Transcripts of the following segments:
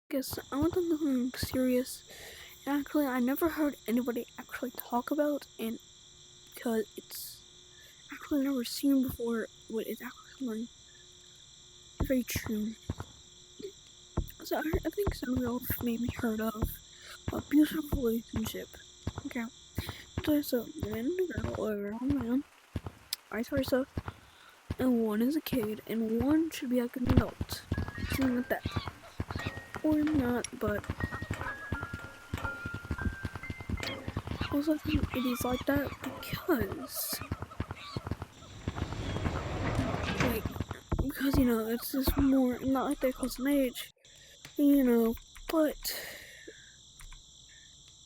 guess I want to do something serious. And actually, I never heard anybody actually talk about, and because it's actually never seen before, what is actually very true. So I think some of y'all maybe heard of abusive relationship. Okay, so the man and the girl, or a man, vice versa, and one is a kid, and one should be like an adult. Something like that. Or not, but also I think it is like that like, because, it's just more, not like they're close in age, you know, but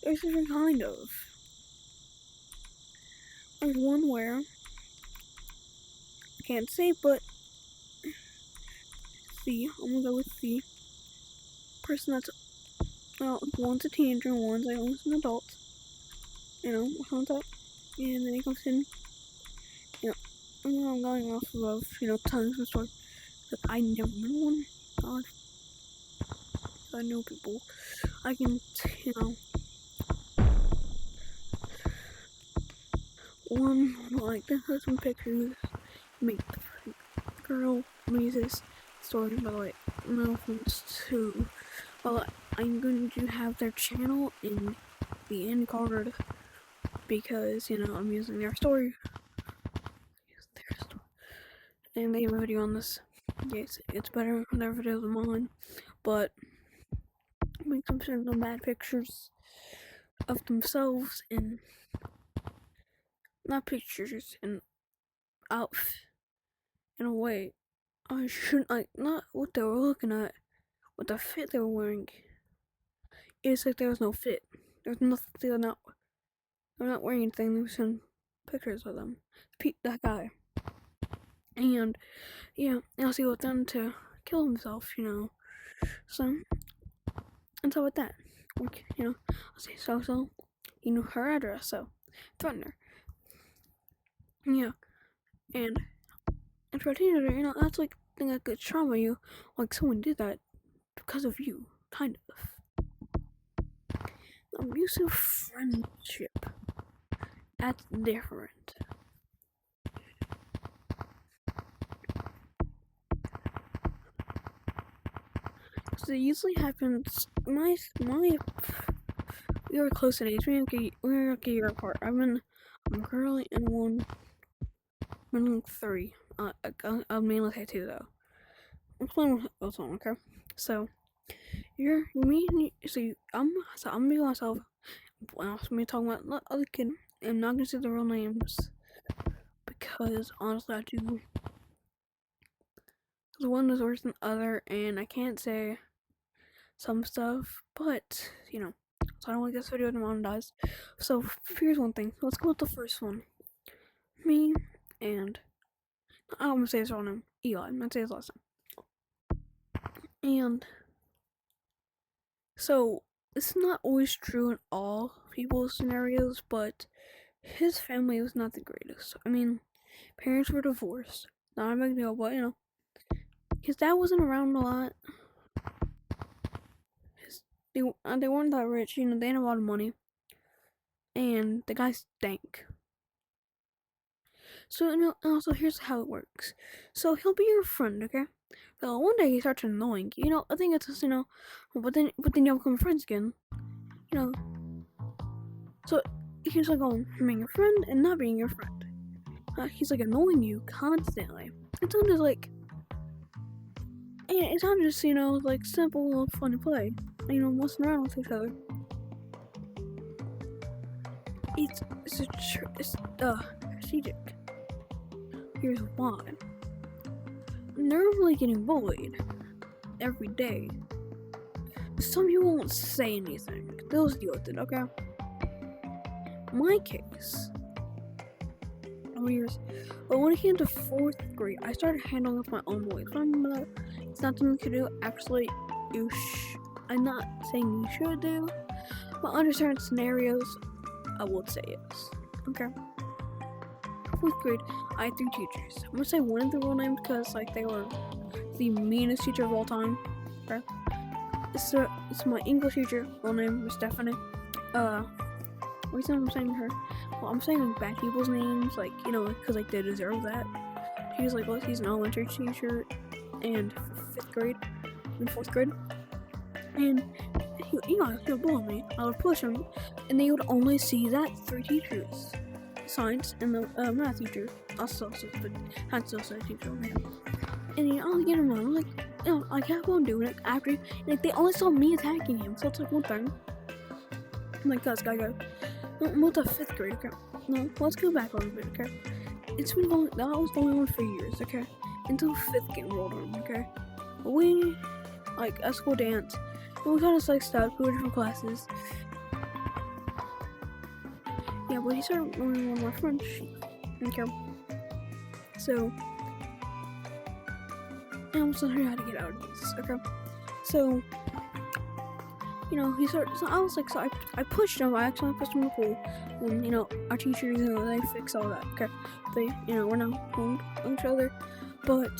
there's different kind of. There's one where, I can't say, but I'm gonna go with the person that's, well, one's a teenager and one's like almost an adult, sounds up, and then he comes in, I'm going off of, tongues and stuff, but I never been one. God, I know people. I can, one, like, this has some pictures, make the girl raises story, by the way, no offense to, well, I'm going to have their channel in the end card, because, I'm using their story, and they have a video on this. Yes, it's better than their videos than mine, but make them send them bad pictures of themselves, and not pictures, and outfit, in a way. I shouldn't, like, not what they were looking at, what the fit they were wearing. It's like there was no fit. There's nothing, they're not wearing anything, they were sending pictures of them. That guy. And, yeah, also he was done to kill himself, So, and so with that, like, I'll say so, he knew her address, so, threatened her. Yeah, and for a teenager, that's like thing that could trauma you, like someone did that because of you, kind of. Abusive friendship, that's different. So it usually happens, we were close in age, we were like a year apart. I'm currently in one, I'm in 3. I'll mainly say 2 though. I'm playing with one, okay? So, I'm being myself, me talking about the other kid, I'm not gonna say the real names, because honestly I do, the one is worse than the other, and I can't say some stuff, but, so I don't like this video to monetize. So here's one thing, let's go with the first one. Me and, I'm gonna say his real name, Eli, I'm gonna say his last name. And, so, it's not always true in all people's scenarios, but his family was not the greatest. I mean, parents were divorced, not a big deal, but, his dad wasn't around a lot. They weren't that rich, they had a lot of money. And the guy stank. So, also, here's how it works. So, he'll be your friend, okay? So, one day he starts annoying you. I think it's just, but then you become friends again. So, he's like going from being your friend and not being your friend. He's like annoying you constantly. It's not just like, it's not just, like simple, funny play. Messing around with each other. It's strategic. Here's why. They're really getting bullied every day. Some people won't say anything. They'll just deal with it, okay? My case, but when it came to 4th grade, I started handling with my own voice. It's not something to do. Actually, I'm not saying you should do, but under certain scenarios, I would say yes. Okay. 4th grade, I had 3 teachers. I'm gonna say one of the real names because, like, they were the meanest teacher of all time. Okay. it's my English teacher. Her name is Stephanie. Reason I'm saying her, well, I'm saying like bad people's names, like because like they deserve that. She's like, well, he's an elementary teacher, and fifth grade, in fourth grade, and he'll bully me. I would push him, and they would only see that 3 teachers, science and the math teacher. Also, but had social teacher on him. And I'll get him on. Like, I kept on doing it after. Like, they only saw me attacking him, so it's like one thing. I'm like, guys, go. I'm with the 5th grade, okay? No, let's go back a little bit, okay? It's been going. That was going on for years, okay? Until 5th grade rolled on, okay? We like at school dance. And we kind of like stopped. We were different classes. Yeah, but he started running one of my friends. Okay. So, and I'm just learning how to get out of this, okay? So, he started, so I was like, so I pushed him, I actually pushed him in the pool, and, our teachers, they fix all that, okay? They, we're not on each other, but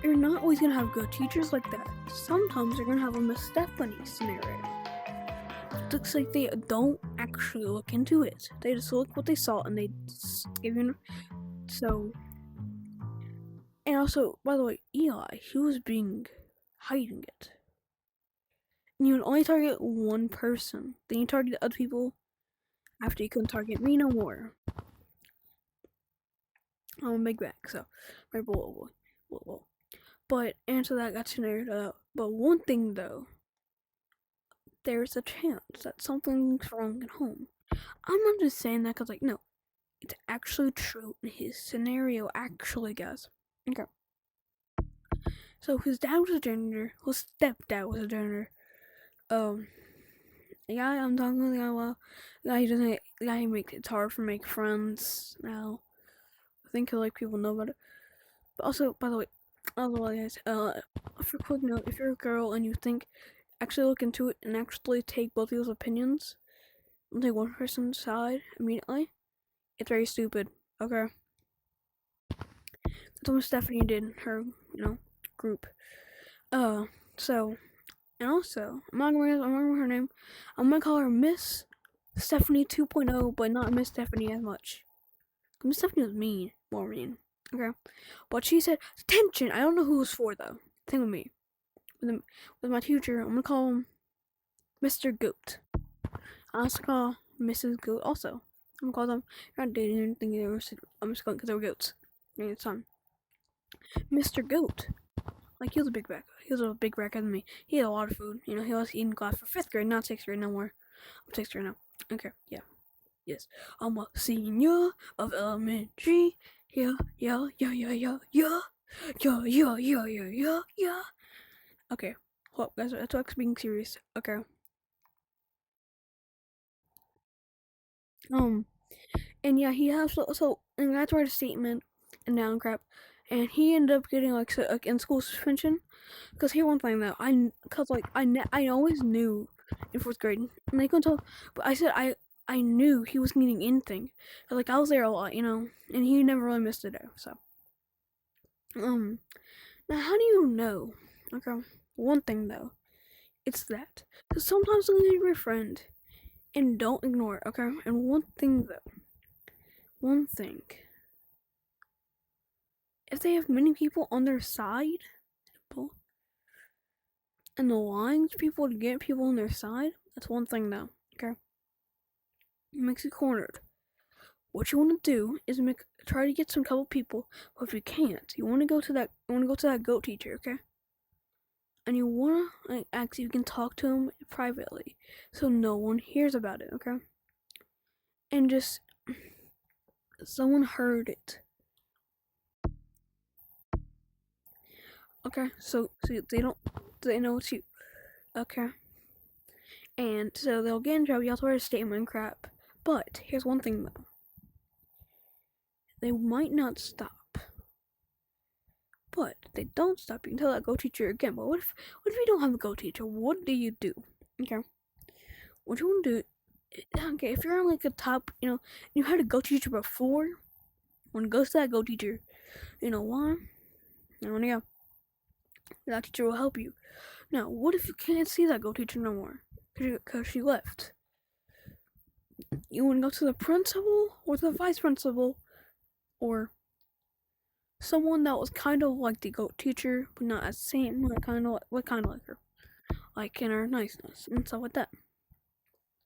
you're not always gonna have good teachers like that. Sometimes you're gonna have a Miss Stephanie scenario. It looks like they don't actually look into it. They just look what they saw and they just give you. So, and also, by the way, Eli, he was hiding it. And you would only target one person. Then you target other people after you couldn't target me no more. I'm a big back, so right, whoa. But answer that got narrowed up. But one thing though, there's a chance that something's wrong at home. I'm not just saying that because, like, no, it's actually true in his scenario, actually, guys. Okay. So his dad was a janitor, his stepdad was a janitor. The guy I'm talking to, the guy he makes it's hard for make friends now. I think like people know about it. But also, by the way, guys, for a quick note, if you're a girl and you think, actually look into it and actually take both people's opinions, and take one person's side immediately, it's very stupid. Okay. That's what Stephanie did in her, group. So, and also, I'm not gonna remember her name. I'm gonna call her Miss Stephanie 2.0, but not Miss Stephanie as much. Miss Stephanie was more mean. Okay, but she said, "Attention!" I don't know who it was for though. Think with me. With my teacher, I'm gonna call him Mr. Goat. I also call Mrs. Goat also. I'm gonna call them. You're not dating anything. I'm just going because they were goats. It's time. Mr. Goat. Like, he was a big back. He was a big backer than me. He had a lot of food. He was eating glass for 5th grade, not 6th grade no more. I'm 6th grade now. Okay, yeah. Yes. I'm a senior of elementary. Yeah. Okay. Well, guys, that's what's being serious. Okay. And yeah, he has and that's write a statement and down crap, and he ended up getting like in school suspension. Cause here one thing though, I always knew in 4th grade, and they couldn't tell, but I said I knew he wasn't eating anything. Like, I was there a lot, and he never really missed a day. So, now how do you know? Okay, one thing though, it's that, cause sometimes they'll leave your friend, and don't ignore it. Okay, and one thing, if they have many people on their side, and the lines people to get people on their side, that's one thing though. Okay, it makes you cornered. What you want to do is try to get some couple people, but if you can't, you want to go to that goat teacher, okay? And you want to ask if you can talk to him privately, so no one hears about it, okay? And just someone heard it, okay? So they know it's you, okay? And so they'll get in trouble. You have to write a statement, crap. But here's one thing though. They might not stop, but they don't stop. You can tell that go teacher again. But what if you don't have a go teacher? What do you do? Okay, what you want to do? Okay, if you're on like a top, you had a go teacher before. When it goes to that go teacher, why? I want to go. That teacher will help you. Now, what if you can't see that girl teacher no more? Because she left. You want to go to the principal or the vice principal or someone that was kind of like the goat teacher, but not as same, like kind of like her, like in her niceness and stuff like that.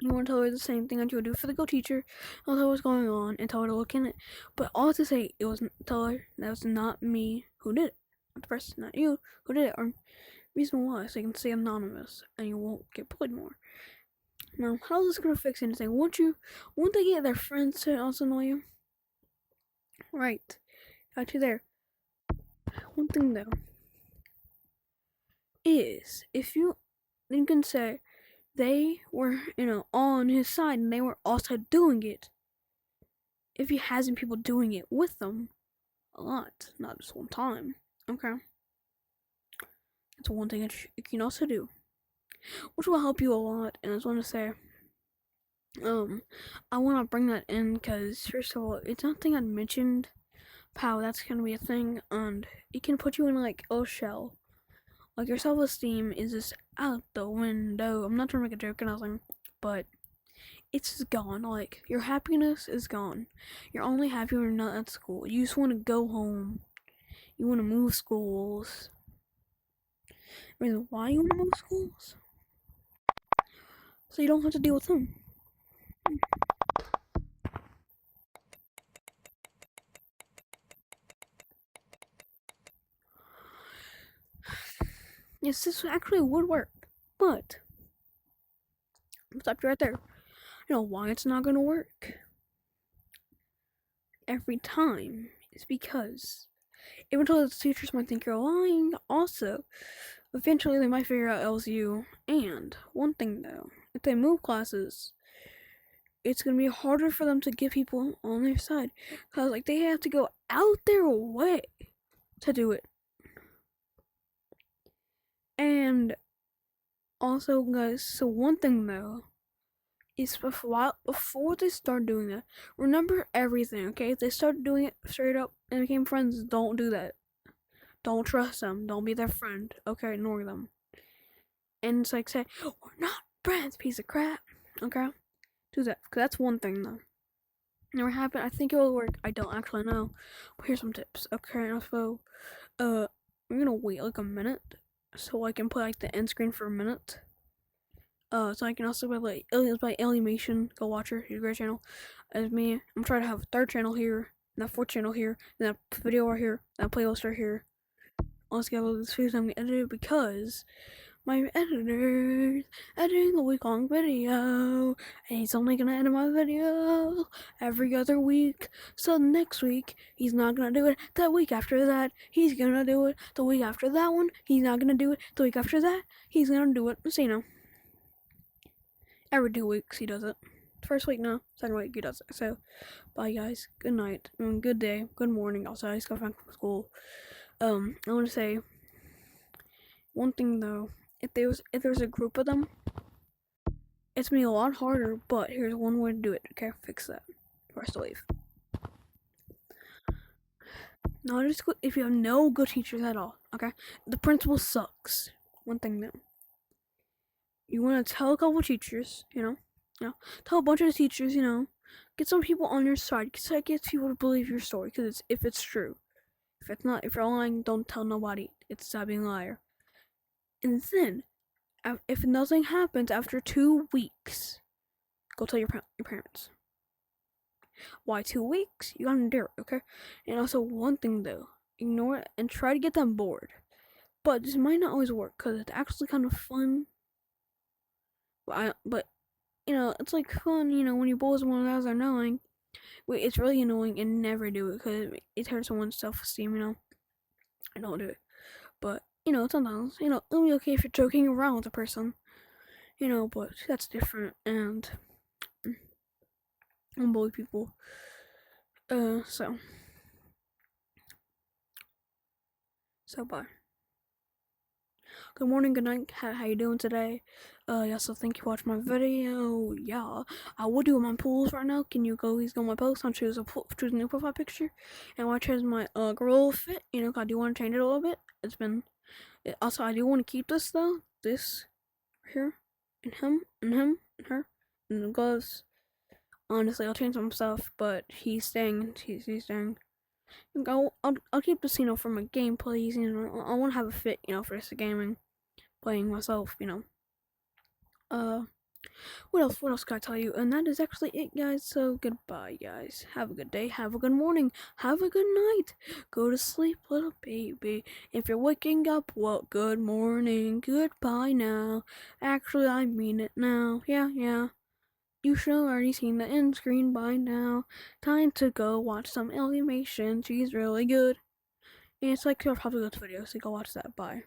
You want to tell her the same thing that you would do for the goat teacher, tell her what's going on, and tell her to look in it. But all to say, it was tell her that was not me who did it, not the person, not you who did it, or reason why, so you can stay anonymous and you won't get bullied more. Now, how is this gonna fix anything? Won't they get their friends to also annoy you? Right, got you there. One thing though is if you can say they were on his side and they were also doing it. If he hasn't people doing it with them a lot, not just one time. Okay, that's one thing that you can also do, which will help you a lot. And I just want to say, I want to bring that in because first of all, it's nothing I mentioned. How that's gonna be a thing, and it can put you in like a shell. Like your self-esteem is just out the window. I'm not trying to make a joke or nothing, but it's just gone. Like your happiness is gone. You're only happy when you're not at school. You just want to go home. You want to move schools. Reason why you want to move schools? So you don't have to deal with them. Yes, this actually would work, but I'll stop you right there. You know why it's not gonna work? Every time is because even though the teachers might think you're lying, also eventually they might figure out it was you. And one thing though, if they move classes, it's gonna be harder for them to get people on their side because like they have to go out their way to do it. And also, guys, so one thing though is before they start doing that, remember everything. Okay, if they start doing it straight up and became friends, don't do that. Don't trust them. Don't be their friend. Okay, ignore them. And it's like say, oh, we're not friends, piece of crap. Okay, do that. Cause that's one thing though. Never happened. I think it will work. I don't actually know. But here's some tips. Okay, so I'm gonna wait like a minute so I can put like the end screen for a minute. So I can also by like by Animation. Go watch her. She's a great channel. As me, I'm trying to have a third channel here, and a fourth channel here, and a video right here, and a playlist right here. Let's get all this videos I'm gonna edit it because my editor's editing a week-long video, and he's only gonna edit my video every other week. So next week, he's not gonna do it. The week after that, he's gonna do it. The week after that one, he's not gonna do it. The week after that, he's gonna do it. So every 2 weeks he does it. First week, no. Second week, he does it. So, bye guys. Good night. Good day. Good morning. Also, I just got back from school. I want to say one thing though. If there's a group of them, it's gonna be a lot harder. But here's one way to do it. Okay, fix that. For us to leave. Not just if you have no good teachers at all. Okay, the principal sucks. One thing though. You want to tell a couple teachers, tell a bunch of teachers, get some people on your side, so it gets people to believe your story, because if it's true. If it's not, if you're lying, don't tell nobody. It's stop being a liar. And then, if nothing happens after 2 weeks, go tell your parents. Why 2 weeks? You gotta do it, okay? And also, one thing though, ignore it and try to get them bored. But this might not always work, because it's actually kind of fun. But it's like fun, when you bully someone else are annoying. Wait, it's really annoying and never do it because it hurts someone's self-esteem, I don't do it. But, sometimes, it'll be okay if you're joking around with a person, but that's different and don't bully people. So bye. Good morning, good night, how you doing today? Yeah, so thank you for watching my video. Yeah, I will do my pools right now. Can you please go on my post and choose a new profile picture? And I want to change my gorilla fit, I do want to change it a little bit. It's been Also, I do want to keep this though. This here, and him, and him, and her, and the gloves. Honestly, I'll change some stuff, but he's staying. He's staying. I'll keep this, for my gameplays. I want to have a fit, for this gaming, playing myself. Uh, what else? What else can I tell you? And that is actually it, guys. So goodbye, guys. Have a good day. Have a good morning. Have a good night. Go to sleep, little baby. If you're waking up, well, good morning. Goodbye now. Actually, I mean it now. Yeah. You should have already seen the end screen by now. Time to go watch some animation. She's really good. And it's like your popular video, so go watch that. Bye.